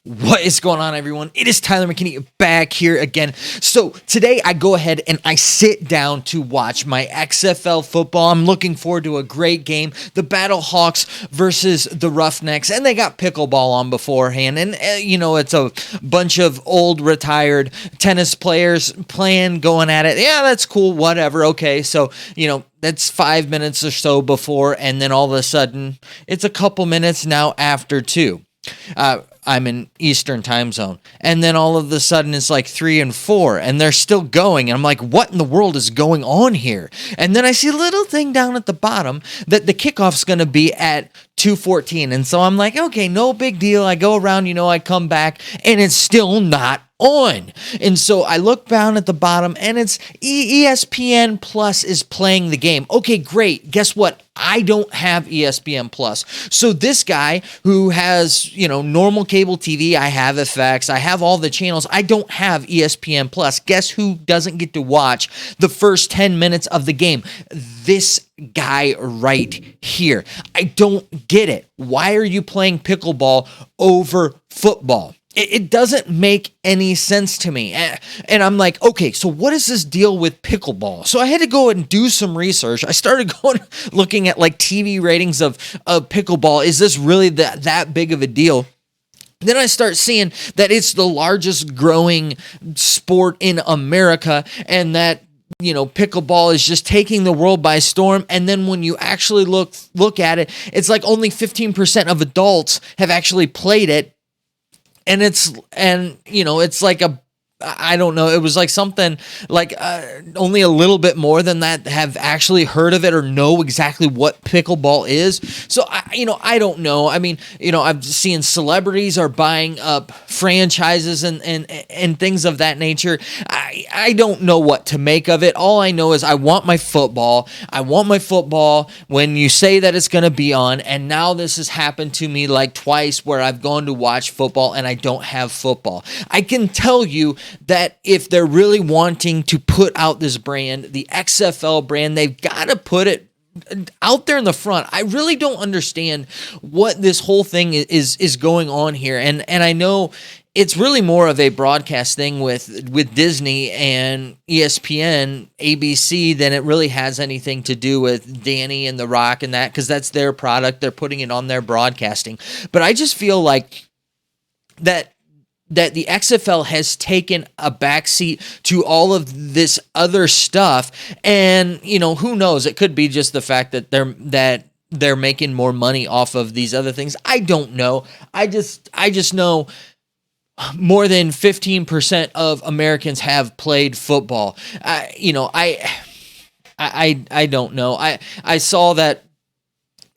What is going on, everyone? It is Tyler McKinney back here again. So today I go ahead and I sit down to watch my XFL football. I'm looking forward to a great game. The BattleHawks versus the Roughnecks, and they got Pickle Ball on beforehand. And, it's a bunch of old retired tennis players going at it. Yeah, that's cool, whatever. Okay, so, that's 5 minutes or so before, and then all of a sudden, it's a couple minutes now after 2. I'm in Eastern time zone. And then all of a sudden it's like 3 and 4 and they're still going. And I'm like, what in the world is going on here? And then I see a little thing down at the bottom that the kickoff's going to be at 2:14. And so I'm like, okay, no big deal. I go around, I come back and it's still not on. And so I look down at the bottom and it's ESPN Plus is playing the game. Okay, great. Guess what? I don't have ESPN Plus. So this guy who has, normal cable TV, I have FX, I have all the channels. I don't have ESPN Plus. Guess who doesn't get to watch the first 10 minutes of the game? This guy right here. I don't get it. Why are you playing pickleball over football? It doesn't make any sense to me. And I'm like, okay, so what is this deal with pickleball? So I had to go and do some research. I started looking at like TV ratings of pickleball. Is this really that big of a deal? Then I start seeing that it's the largest growing sport in America and that pickleball is just taking the world by storm. And then when you actually look at it, it's like only 15% of adults have actually played it. And it's like I don't know. It was like something like only a little bit more than that have actually heard of it or know exactly what pickleball is. So, I don't know. I mean, I've seen celebrities are buying up franchises and things of that nature. I don't know what to make of it. All I know is I want my football. I want my football when you say that it's going to be on. And now this has happened to me like twice where I've gone to watch football and I don't have football. I can tell you that if they're really wanting to put out this brand, the XFL brand, they've got to put it out there in the front. I really don't understand what this whole thing is going on here. And I know it's really more of a broadcast thing with Disney and ESPN, ABC, than it really has anything to do with Danny and The Rock and that, because that's their product. They're putting it on their broadcasting. But I just feel like that the XFL has taken a backseat to all of this other stuff. And, who knows? It could be just the fact that they're making more money off of these other things. I don't know. I just know more than 15% of Americans have played football. I don't know. I saw that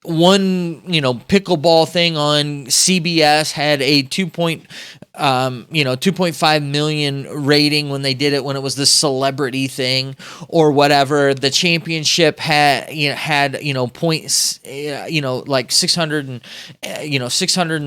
one, pickleball thing on CBS had a 2.5 million rating when they did it, when it was the celebrity thing or whatever. The championship had points, like 600 and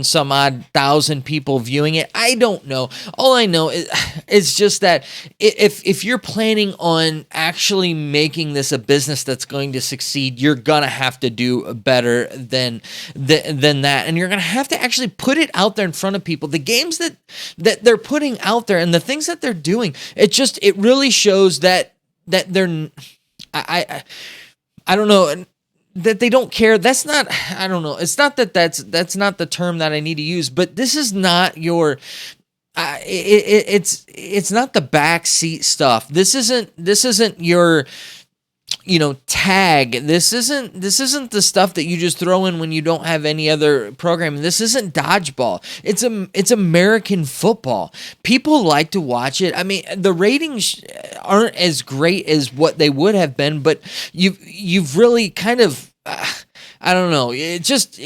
some odd thousand people viewing it. I don't know. All I know is just that if you're planning on actually making this a business that's going to succeed, you're gonna have to do better than that, and you're gonna have to actually put it out there in front of people. The games that they're putting out there and the things that they're doing, it really shows that they're I don't know, that they don't care. That's not, I don't know. It's not that's not the term that I need to use, but this is not your it's not the backseat stuff. This isn't your tag. This isn't the stuff that you just throw in when you don't have any other programming. This isn't dodgeball. It's American football. People like to watch it. I mean, the ratings aren't as great as what they would have been, but you've really kind of I don't know. It's just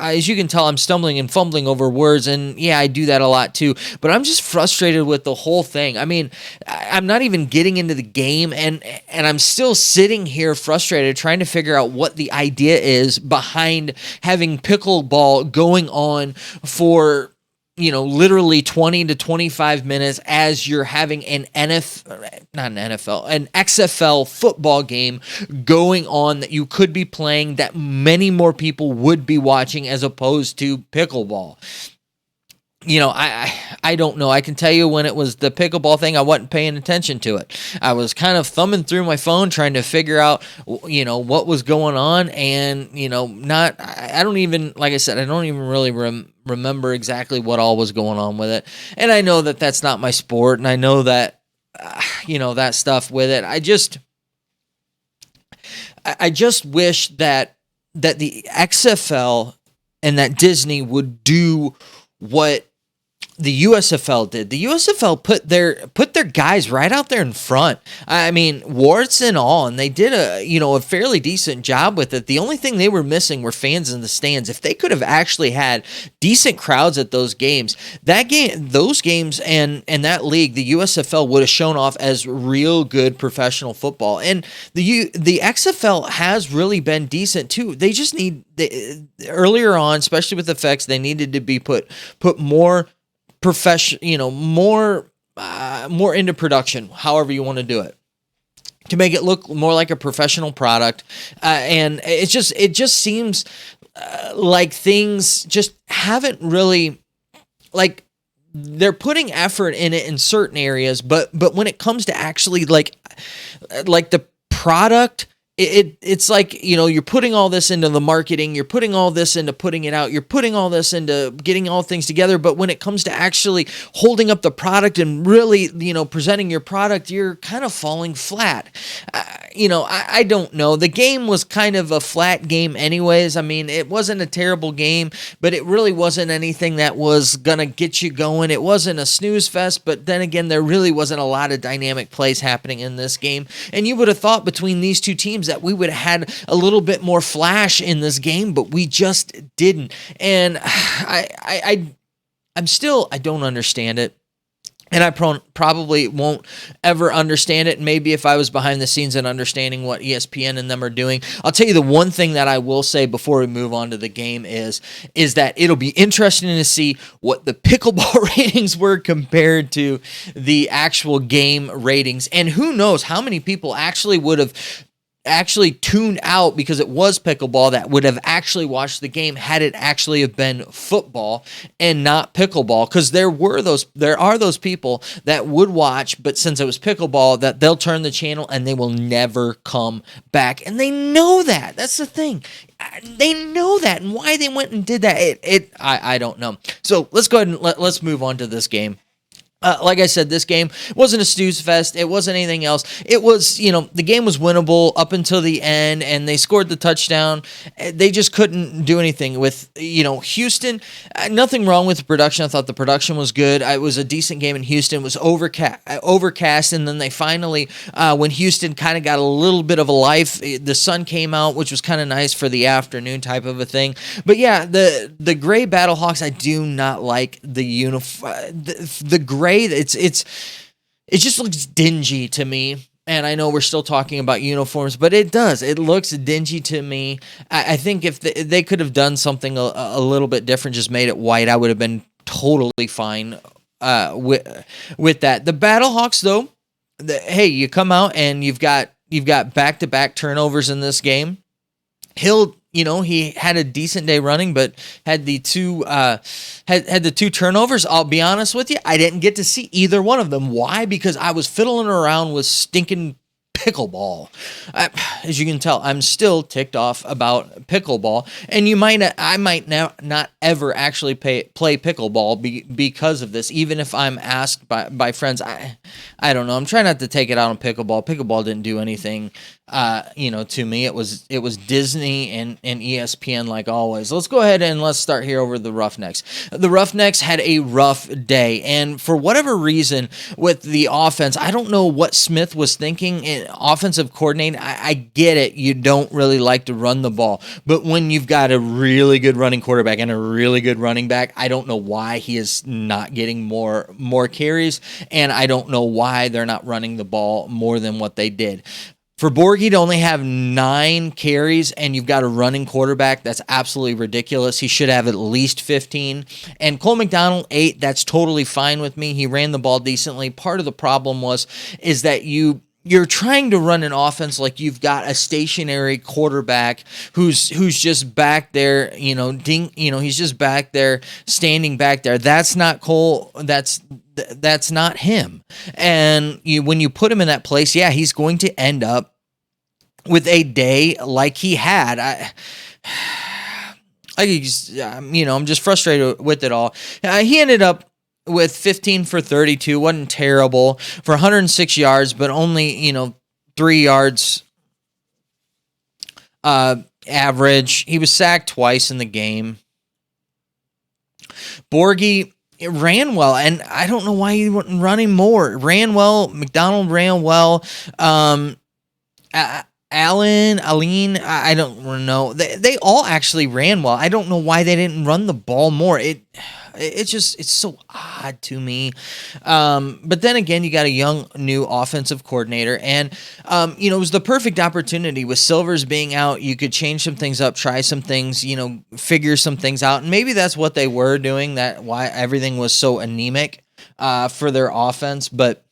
as you can tell, I'm stumbling and fumbling over words, and yeah, I do that a lot too, but I'm just frustrated with the whole thing. I mean, I'm not even getting into the game, and I'm still sitting here frustrated trying to figure out what the idea is behind having pickleball going on for literally 20 to 25 minutes as you're having an XFL football game going on that you could be playing, that many more people would be watching as opposed to pickleball. I don't know. I can tell you when it was the pickleball thing, I wasn't paying attention to it. I was kind of thumbing through my phone trying to figure out, what was going on. And, I don't even, like I said, I don't even really remember exactly what all was going on with it. And I know that that's not my sport. And I know that, that stuff with it. I just wish that the XFL and that Disney would do what the USFL did. The USFL put their guys right out there in front. I mean, warts and all, and they did a fairly decent job with it. The only thing they were missing were fans in the stands. If they could have actually had decent crowds at those games, those games and that league, the USFL would have shown off as real good professional football. And the XFL has really been decent too. They just earlier on, especially with effects, they needed to be put more professional, more into production, however you want to do it, to make it look more like a professional product. And it just seems like things just haven't really, like, they're putting effort in it in certain areas, but when it comes to actually like the product, it's like, you're putting all this into the marketing, you're putting all this into putting it out, you're putting all this into getting all things together. But when it comes to actually holding up the product and really, presenting your product, you're kind of falling flat. I don't know. The game was kind of a flat game anyways. I mean, it wasn't a terrible game, but it really wasn't anything that was going to get you going. It wasn't a snooze fest, but then again, there really wasn't a lot of dynamic plays happening in this game. And you would have thought between these two teams that we would have had a little bit more flash in this game, but we just didn't. And I don't understand it. And I probably won't ever understand it. Maybe if I was behind the scenes and understanding what ESPN and them are doing. I'll tell you the one thing that I will say before we move on to the game is that it'll be interesting to see what the pickleball ratings were compared to the actual game ratings. And who knows how many people actually would have tuned out because it was pickleball that would have actually watched the game had it actually have been football and not pickleball. Because there are those people that would watch, but since it was pickleball, that they'll turn the channel and they will never come back. And they know that. That's the thing. They know that, and why they went and did that, I don't know. So let's go ahead and let's move on to this game. Like I said, this game wasn't a snooze fest. It wasn't anything else. It was, the game was winnable up until the end, and they scored the touchdown. They just couldn't do anything with, Houston. Nothing wrong with the production. I thought the production was good. It was a decent game in Houston. It was overcast, and then they finally, when Houston kind of got a little bit of a life, the sun came out, which was kind of nice for the afternoon type of a thing. But yeah, the gray BattleHawks, I do not like the uniform. The gray. It just looks dingy to me. And I know we're still talking about uniforms, but it does. It looks dingy to me. I think if they could have done something a little bit different, just made it white, I would have been totally fine with that. The BattleHawks, though, hey, you come out and you've got back-to-back turnovers in this game. Hill, he had a decent day running, but had the two turnovers. I'll be honest with you, I didn't get to see either one of them. Why? Because I was fiddling around with stinking pickleball. As you can tell, I'm still ticked off about pickleball, and I might not ever actually play pickleball because of this. Even if I'm asked by friends, I don't know. I'm trying not to take it out on pickleball. Pickleball didn't do anything, to me. It was Disney and ESPN like always. Let's go ahead and let's start here over the Roughnecks. The Roughnecks had a rough day, and for whatever reason with the offense, I don't know what Smith was thinking. Offensive coordinator, I get it. You don't really like to run the ball, but when you've got a really good running quarterback and a really good running back, I don't know why he is not getting more carries, and I don't know why they're not running the ball more than what they did. For Borghi to only have 9 carries and you've got a running quarterback, that's absolutely ridiculous. He should have at least 15. And Cole McDonald, 8, that's totally fine with me. He ran the ball decently. Part of the problem is that you're trying to run an offense like you've got a stationary quarterback who's just back there, he's just back there, standing back there. That's not Cole. That's not him. And when you put him in that place, yeah, he's going to end up with a day like he had. I'm just frustrated with it all. He ended up with 15 for 32, wasn't terrible for 106 yards, but only, 3 yards average. He was sacked twice in the game. Borghi ran well, and I don't know why he wasn't running more. Ran well. McDonald ran well. Aline, I don't know. They all actually ran well. I don't know why they didn't run the ball more. It's so odd to me. But then again, you got a young new offensive coordinator, and it was the perfect opportunity with Silvers being out. You could change some things up, try some things, figure some things out, and maybe that's what they were doing. That why everything was so anemic for their offense, but.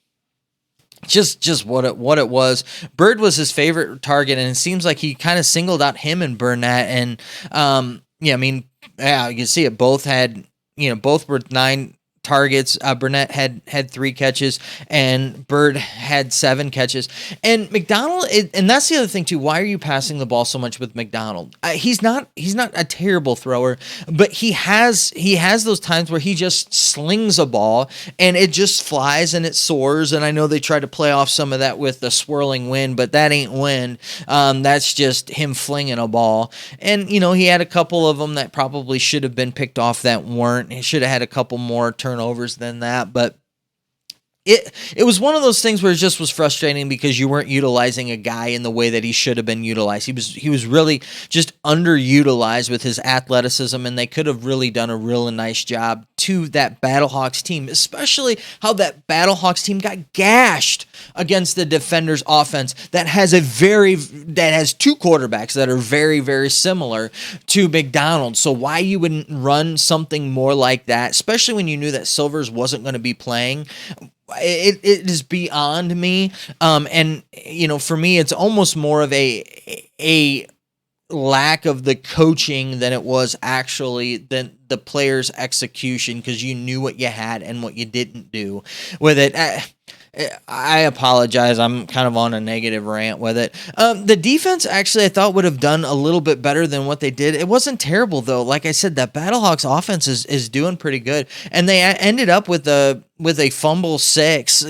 Just what it was. Bird was his favorite target, and it seems like he kind of singled out him and Burnett. And you can see it. Both were 9 targets. Burnett had 3 catches, and Bird had 7 catches. And McDonald, and that's the other thing too. Why are you passing the ball so much with McDonald? He's not a terrible thrower, but he has those times where he just slings a ball and it just flies and it soars. And I know they try to play off some of that with the swirling wind, but that ain't wind. That's just him flinging a ball. And he had a couple of them that probably should have been picked off that weren't. He should have had a couple more turnovers than that, but it was one of those things where it just was frustrating because you weren't utilizing a guy in the way that he should have been utilized. He was really just underutilized with his athleticism, and they could have really done a really nice job to that BattleHawks team, especially how that BattleHawks team got gashed against the Defenders offense that has 2 quarterbacks that are very, very similar to McDonald. So why you wouldn't run something more like that, especially when you knew that Silvers wasn't going to be playing, it is beyond me. And for me, it's almost more of a lack of the coaching than it was actually than the players' execution, because you knew what you had and what you didn't do with it. I apologize. I'm kind of on a negative rant with it. The defense actually I thought would have done a little bit better than what they did. It wasn't terrible though. Like I said, that BattleHawks offense is doing pretty good, and they ended up with a fumble 6.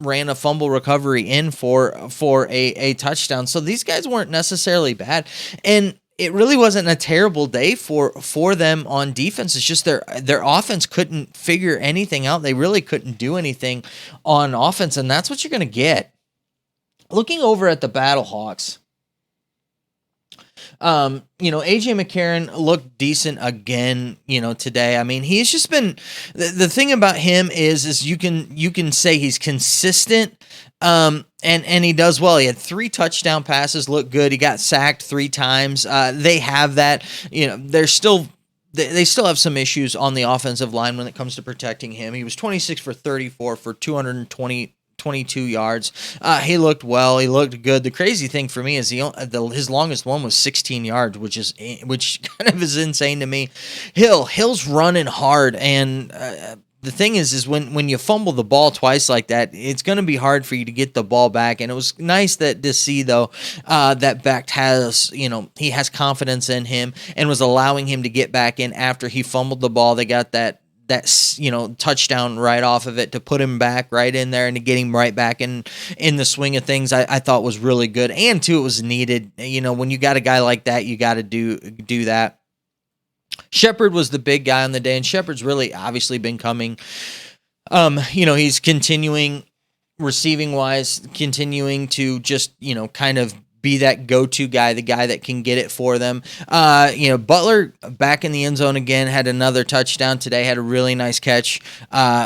Ran a fumble recovery in for a touchdown. So these guys weren't necessarily bad, and it really wasn't a terrible day for them on defense. It's just their offense couldn't figure anything out. They really couldn't do anything on offense, and that's what you're going to get. Looking over at the BattleHawks, AJ McCarron looked decent again, today. I mean, he's just been the thing about him is you can say he's consistent. And he does well. He had 3 touchdown passes, looked good. He got sacked 3 times. They have that, they still have some issues on the offensive line when it comes to protecting him. He was 26 for 34 for 222 yards. He looked well. He looked good. The crazy thing for me is his longest one was 16 yards, which kind of is insane to me. Hill's running hard, and the thing is when you fumble the ball twice like that, it's going to be hard for you to get the ball back. And it was nice to see though that Becht has, he has confidence in him and was allowing him to get back in after he fumbled the ball. They got that touchdown right off of it to put him back right in there and to get him right back in the swing of things. I thought was really good, and too, it was needed. When you got a guy like that, you got to do that. Shepard was the big guy on the day, and Shepard's really obviously been coming. He's continuing receiving wise, continuing to just kind of be that go-to guy, the guy that can get it for them. Butler back in the end zone again, had another touchdown today, had a really nice catch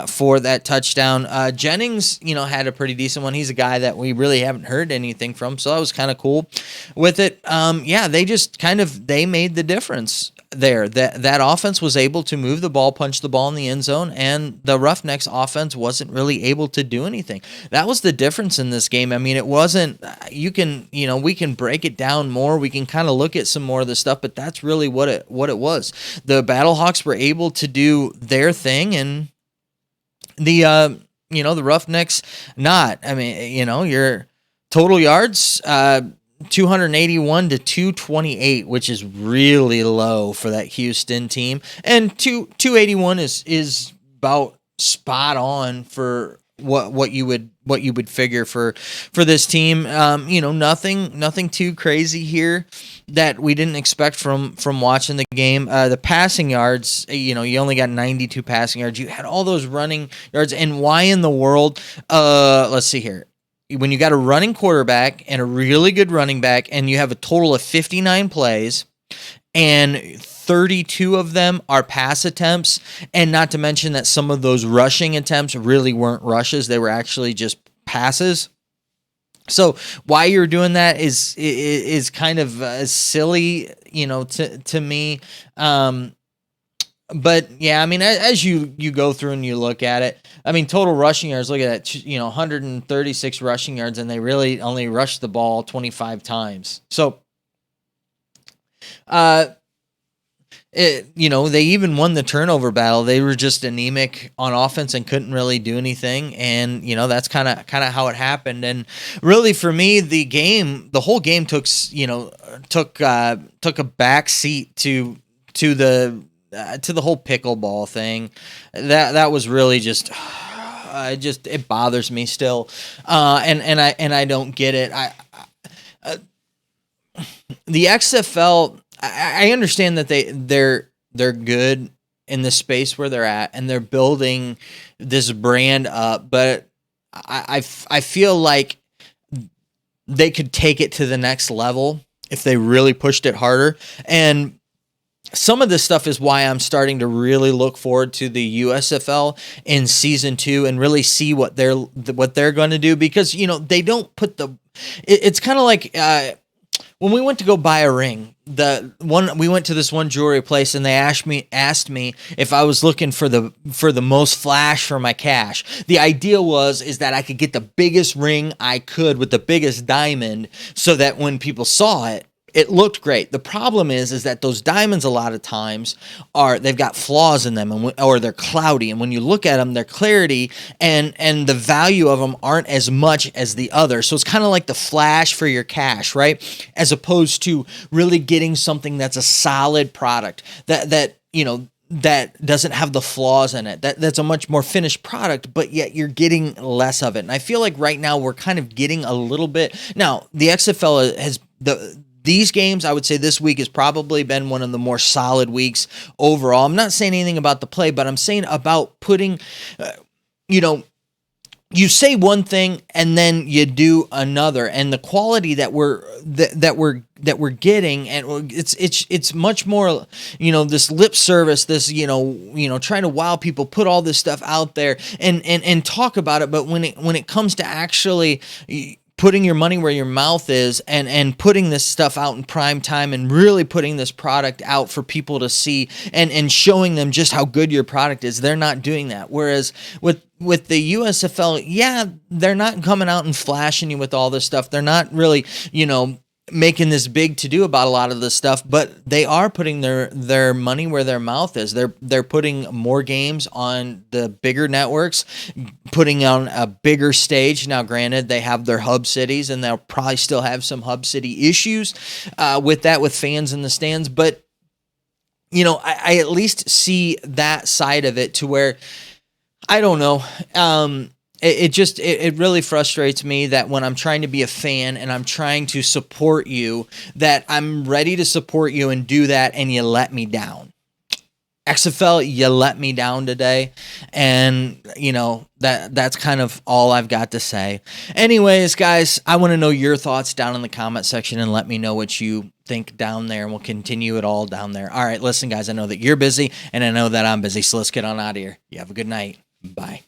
for that touchdown. Jennings, had a pretty decent one. He's a guy that we really haven't heard anything from, so that was kind of cool with it. They just they made the difference there. That offense was able to move the ball, punch the ball in the end zone, and the Roughnecks offense wasn't really able to do anything. That was the difference in this game. I mean, it wasn't, we can break it down more. We can kind of look at some more of the stuff, but that's really what it was. The BattleHawks were able to do their thing, and the Roughnecks not. I mean, your total yards, 281 to 228, which is really low for that Houston team. And 281 is about spot on for what you would figure for this team. Nothing too crazy here that we didn't expect from watching the game. The passing yards, you only got 92 passing yards. You had all those running yards, and why in the world? Let's see here. When you got a running quarterback and a really good running back, and you have a total of 59 plays, and 32 of them are pass attempts, and not to mention that some of those rushing attempts really weren't rushes, they were actually just passes. So why you're doing that is kind of silly, to me. But yeah, I mean, as you go through and you look at it, I mean, total rushing yards, look at that, 136 rushing yards, and they really only rushed the ball 25 times. So, they even won the turnover battle. They were just anemic on offense and couldn't really do anything. And, that's kind of how it happened. And really for me, the whole game took a back seat to the whole Pickle Ball thing. That was really just it bothers me still, and I don't get it. The XFL, I understand that they're good in the space where they're at, and they're building this brand up, but I feel like they could take it to the next level if they really pushed it harder. And some of this stuff is why I'm starting to really look forward to the USFL in season 2 and really see what they're going to do, because they don't put it's kind of like when we went to go buy a ring. We went to this one jewelry place, and they asked me if I was looking for the most flash for my cash. The idea is that I could get the biggest ring I could with the biggest diamond, so that when people saw it, it looked great. The problem is that those diamonds a lot of times they've got flaws in them, or they're cloudy. And when you look at them, their clarity and the value of them aren't as much as the other. So it's kind of like the flash for your cash, right? As opposed to really getting something that's a solid product that doesn't have the flaws in it. That's a much more finished product, but yet you're getting less of it. And I feel like right now we're kind of getting a little bit. Now, the XFL has these games, I would say this week has probably been one of the more solid weeks overall. I'm not saying anything about the play, but I'm saying about putting, you say one thing and then you do another, and the quality that we're getting, and it's much more, this lip service, this trying to wow people, put all this stuff out there and talk about it, but when it comes to actually putting your money where your mouth is and putting this stuff out in prime time and really putting this product out for people to see and showing them just how good your product is, they're not doing that. Whereas with the USFL, yeah, they're not coming out and flashing you with all this stuff. They're not really, making this big to do about a lot of this stuff, but they are putting their money where their mouth is. They're putting more games on the bigger networks, putting on a bigger stage. Now, granted, they have their hub cities, and they'll probably still have some hub city issues with fans in the stands, but I at least see that side of it, to where I don't know. It really frustrates me that when I'm trying to be a fan and I'm trying to support you, that I'm ready to support you and do that, and you let me down. XFL, you let me down today. And, that's kind of all I've got to say. Anyways, guys, I want to know your thoughts down in the comment section and let me know what you think down there, and we'll continue it all down there. All right, listen, guys, I know that you're busy and I know that I'm busy, so let's get on out of here. You have a good night. Bye.